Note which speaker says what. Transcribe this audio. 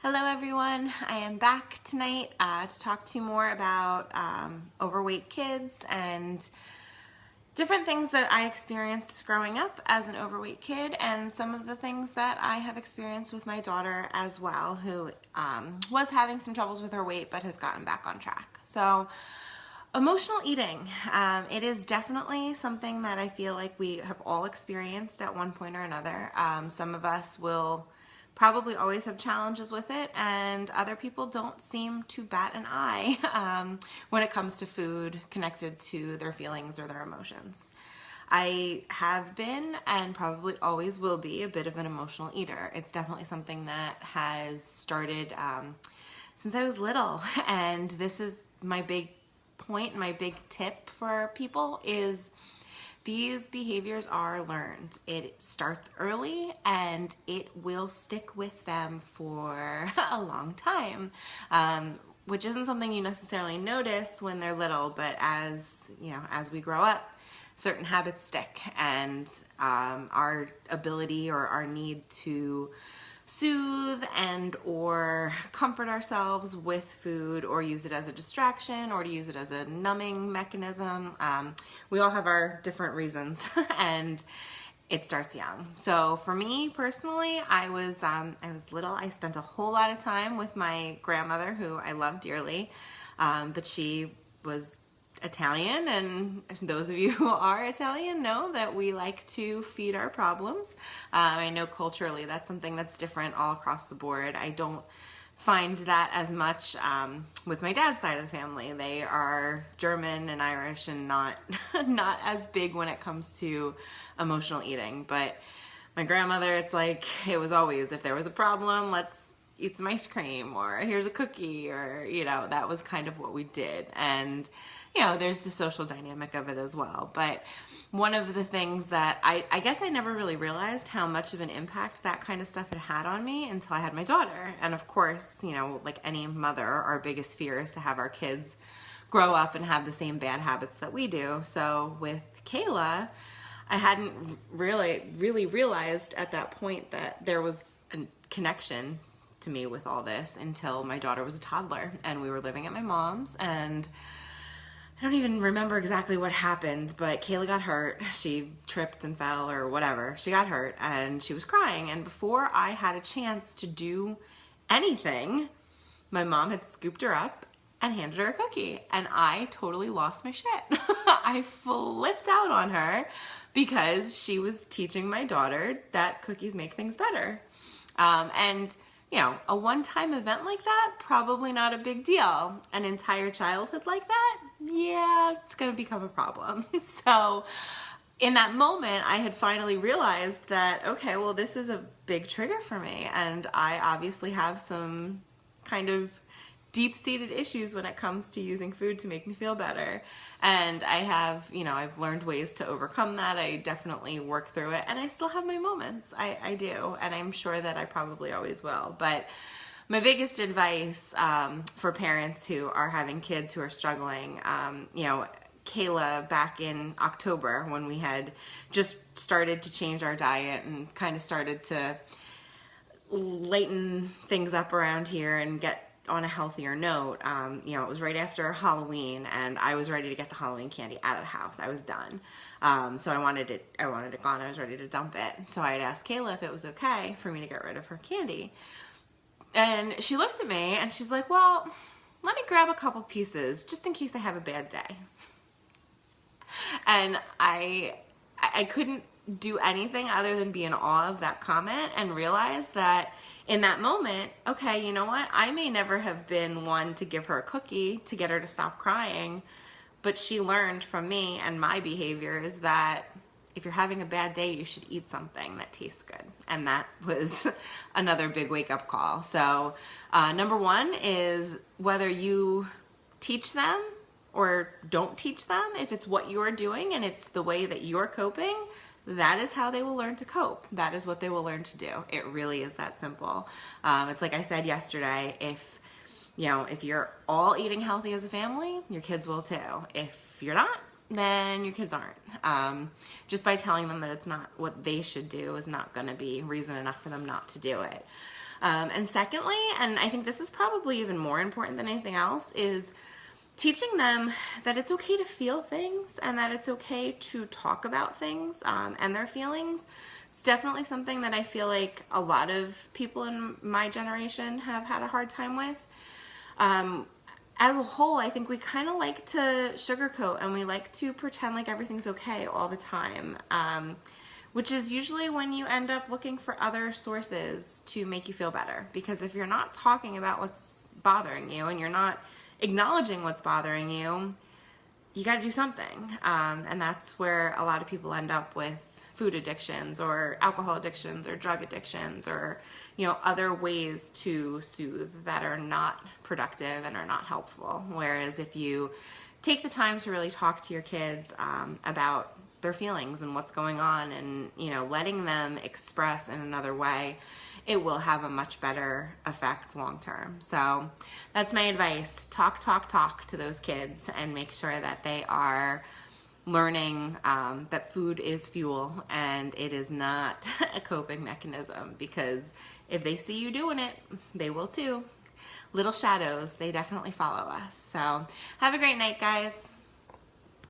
Speaker 1: Hello everyone, I am back tonight to talk to you more about overweight kids and different things that I experienced growing up as an overweight kid and some of the things that I have experienced with my daughter as well, who was having some troubles with her weight but has gotten back on track. So emotional eating, it is definitely something that I feel like we have all experienced at one point or another. Some of us will probably always have challenges with it, and other people don't seem to bat an eye when it comes to food connected to their feelings or their emotions. I have been and probably always will be a bit of an emotional eater. It's definitely something that has started since I was little, and this is my big point, my big tip for people is these behaviors are learned. It starts early and it will stick with them for a long time, which isn't something you necessarily notice when they're little, but as we grow up, certain habits stick, and our ability or our need to soothe and or comfort ourselves with food, or use it as a distraction, or to use it as a numbing mechanism. We all have our different reasons and it starts young. So for me personally, I was little. I spent a whole lot of time with my grandmother, who I love dearly, but she was Italian, and those of you who are Italian know that we like to feed our problems. I know culturally that's something that's different all across the board. I don't find that as much with my dad's side of the family. They are German and Irish and not as big when it comes to emotional eating. But my grandmother, it's like it was always, if there was a problem, let's eat some ice cream, or here's a cookie, or that was kind of what we did. And there's the social dynamic of it as well. But one of the things that I guess I never really realized how much of an impact that kind of stuff had on me until I had my daughter. And of course, like any mother, our biggest fear is to have our kids grow up and have the same bad habits that we do. So with Kayla, I hadn't really realized at that point that there was a connection to me with all this until my daughter was a toddler and we were living at my mom's, and I don't even remember exactly what happened, but Kayla got hurt. She tripped and fell or whatever. She got hurt and she was crying, and before I had a chance to do anything, my mom had scooped her up and handed her a cookie, and I totally lost my shit. I flipped out on her because she was teaching my daughter that cookies make things better. And a one-time event like that, probably not a big deal. An entire childhood like that, yeah, it's gonna become a problem. So in that moment, I had finally realized that, okay, well, this is a big trigger for me, and I obviously have some kind of deep-seated issues when it comes to using food to make me feel better. And I have, I've learned ways to overcome that. I definitely work through it, and I still have my moments. I do, and I'm sure that I probably always will. But my biggest advice for parents who are having kids who are struggling, Kayla, back in October, when we had just started to change our diet and kind of started to lighten things up around here and get on a healthier note, it was right after Halloween, and I was ready to get the Halloween candy out of the house. I was done. So I wanted it gone. I was ready to dump it. So I had asked Kayla if it was okay for me to get rid of her candy. And she looked at me and she's like, well, let me grab a couple pieces just in case I have a bad day. And I couldn't do anything other than be in awe of that comment and realize that in that moment, okay, you know what? I may never have been one to give her a cookie to get her to stop crying, but she learned from me and my behaviors that if you're having a bad day, you should eat something that tastes good. And that was another big wake-up call. So number one is whether you teach them or don't teach them, if it's what you're doing and it's the way that you're coping, that is how they will learn to cope. That is what they will learn to do. It really is that simple. It's like I said yesterday, if you're all eating healthy as a family, your kids will too. If you're not, then your kids aren't. Just by telling them that it's not what they should do is not going to be reason enough for them not to do it. And secondly, and I think this is probably even more important than anything else, is teaching them that it's okay to feel things and that it's okay to talk about things and their feelings. It's definitely something that I feel like a lot of people in my generation have had a hard time with. As a whole, I think we kind of like to sugarcoat and we like to pretend like everything's okay all the time, which is usually when you end up looking for other sources to make you feel better. Because if you're not talking about what's bothering you and you're not acknowledging what's bothering you, you got to do something. And that's where a lot of people end up with food addictions or alcohol addictions or drug addictions or, you know, other ways to soothe that are not productive and are not helpful. Whereas if you take the time to really talk to your kids about their feelings and what's going on and, you know, letting them express in another way, it will have a much better effect long term. So that's my advice. Talk to those kids and make sure that they are learning that food is fuel and it is not a coping mechanism, because if they see you doing it, they will too. Little shadows, they definitely follow us. So have a great night, guys.